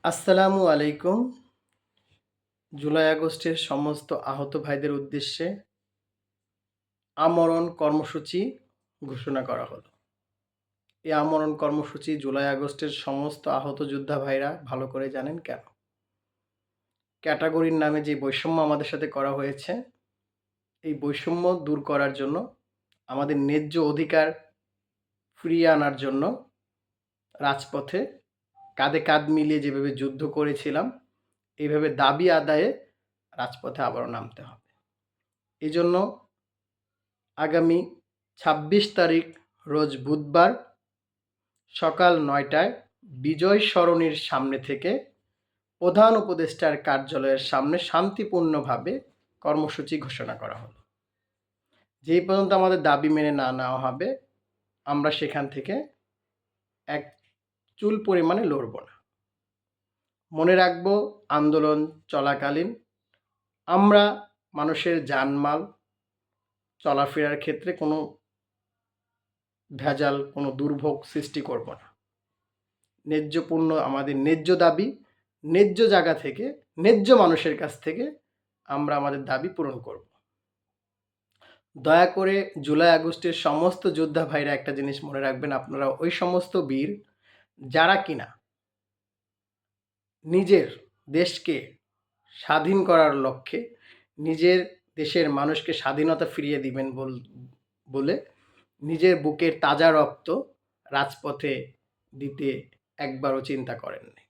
আসসালামু আলাইকুম। জুলাই আগস্টের সমস্ত আহত ভাইদের উদ্দেশ্যে আমরণ কর্মসূচি ঘোষণা করা হলো। এই আমরণ কর্মসূচি জুলাই আগস্টের সমস্ত আহত যোদ্ধা ভাইরা ভালো করে জানেন কেন? ক্যাটাগরির নামে যে বৈষম্য আমাদের সাথে করা হয়েছে, এই বৈষম্য দূর করার জন্য, আমাদের ন্যায্য অধিকার ফিরিয়ে আনার জন্য রাজপথে কাঁধে কাঁধ মিলিয়ে যেভাবে যুদ্ধ করেছিলাম, এইভাবে দাবি আদায়ে রাজপথে আবারও নামতে হবে। এজন্য আগামী ২৬ তারিখ রোজ বুধবার সকাল ৯টায় বিজয় সরণির সামনে থেকে প্রধান উপদেষ্টার কার্যালয়ের সামনে শান্তিপূর্ণভাবে কর্মসূচি ঘোষণা করা হলো। যেই পর্যন্ত আমাদের দাবি মেনে না নেওয়া হবে, আমরা সেখান থেকে এক চুল পরিমাণে লড়ব না। মনে রাখব, আন্দোলন চলাকালীন আমরা মানুষের জানমাল চলাফেরার ক্ষেত্রে কোনো ভেজাল, কোনো দুর্ভোগ সৃষ্টি করব না। ন্যায্যপূর্ণ আমাদের ন্যায্য দাবি, ন্যায্য জায়গা থেকে, ন্যায্য মানুষের কাছ থেকে আমরা আমাদের দাবি পূরণ করব। দয়া করে জুলাই আগস্টের সমস্ত যোদ্ধা ভাইরা একটা জিনিস মনে রাখবেন, আপনারা ওই সমস্ত বীর যারা কিনা নিজের দেশকে স্বাধীন করার লক্ষ্যে, নিজের দেশের মানুষকে স্বাধীনতা ফিরিয়ে দিবেন বলে নিজের বুকের তাজা রক্ত রাজপথে দিতে একবারও চিন্তা করেননি।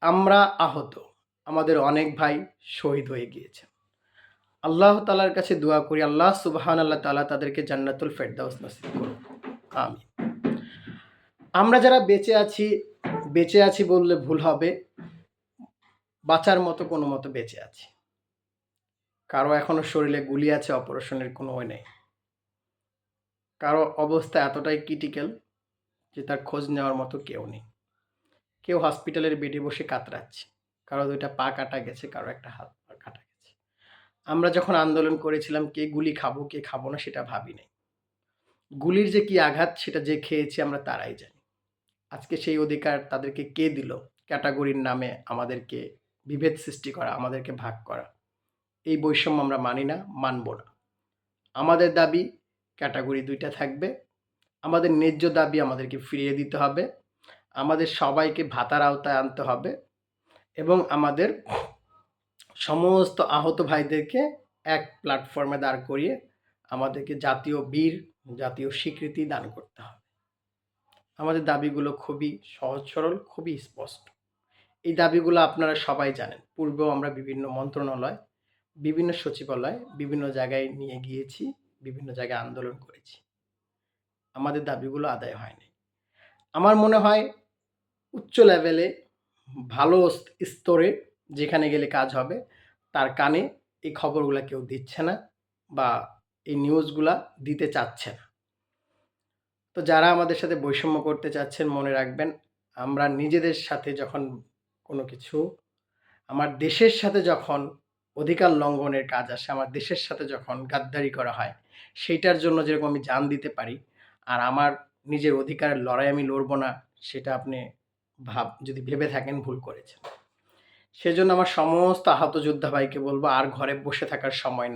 আমরা আহত, আমাদের অনেক ভাই শহীদ হয়ে গিয়েছেন। আল্লাহ তাআলার কাছে দোয়া করি, আল্লাহ সুবহানাল্লাহ তাআলা তাদেরকে জান্নাতুল ফেরদাউস নসিব করুন, আমিন। আমরা যারা বেঁচে আছি বললে ভুল হবে, বাঁচার মতো কোনো মতো বেঁচে আছি। কারো এখনো শরীরে গুলি আছে, অপারেশনের কোনো ওয়ে নেই। কারো অবস্থা এতটাই ক্রিটিক্যাল যে তার খোঁজ নেওয়ার মতো কেউ নেই। কেউ হসপিটালের বেডে বসে কাতরাচ্ছে, কারো 2টা পা কাটা গেছে, কারো একটা হাত পা কাটা গেছে। আমরা যখন আন্দোলন করেছিলাম কে গুলি খাবো কে খাবো না সেটা ভাবি নাই। গুলির যে কি আঘাত সেটা যে খেয়েছি আমরা তারাই জানি। আজকে সেই অধিকার তাদেরকে কে দিল? ক্যাটাগরির নামে আমাদেরকে বিভেদ সৃষ্টি করা, আমাদেরকে ভাগ করা। এই বৈষম্য আমরা মানি না, মানব না। আমাদের দাবি ক্যাটাগরি 2টা থাকবে। আমাদের ন্যায্য দাবি আমাদেরকে ফিরিয়ে দিতে হবে। আমাদের সবাইকে ভাতার আওতায় আনতে হবে এবং আমাদের সমস্ত আহত ভাইদেরকে এক প্ল্যাটফর্মে দাঁড় করিয়ে আমাদেরকে জাতীয় বীর, জাতীয় স্বীকৃতি দান করতে হবে। আমাদের দাবিগুলো খুবই সহজ সরল, খুবই স্পষ্ট। এই দাবিগুলো আপনারা সবাই জানেন। পূর্বেও আমরা বিভিন্ন মন্ত্রণালয়, বিভিন্ন সচিবালয়, বিভিন্ন জায়গায় নিয়ে গিয়েছি, বিভিন্ন জায়গায় আন্দোলন করেছি। আমাদের দাবিগুলো আদায় হয়নি। আমার মনে হয় উচ্চ লেভেলে, ভালো স্তরে যেখানে গেলে কাজ হবে, তার কানে এই খবরগুলা কেউ দিচ্ছে না বা এই নিউজগুলা দিতে চাচ্ছে না। তো যারা আমাদের সাথে বৈষম্য করতে চাচ্ছেন, মনে রাখবেন, আমরা নিজেদের সাথে যখন কোনো কিছু, আমার দেশের সাথে যখন অধিকার লঙ্ঘনের কাজ আসে, আমার দেশের সাথে যখন গাদ্দারি করা হয়, সেইটার জন্য যেরকম আমি জান দিতে পারি, আর আমার নিজের অধিকারের লড়াই আমি লড়ব না, সেটা আপনি যদি ভেবে থাকেন ভুল করেছেন। সেজন্য আমার সমস্ত আহত যোদ্ধা ভাইকে বলবো, আর ঘরে বসে থাকার সময় নাই।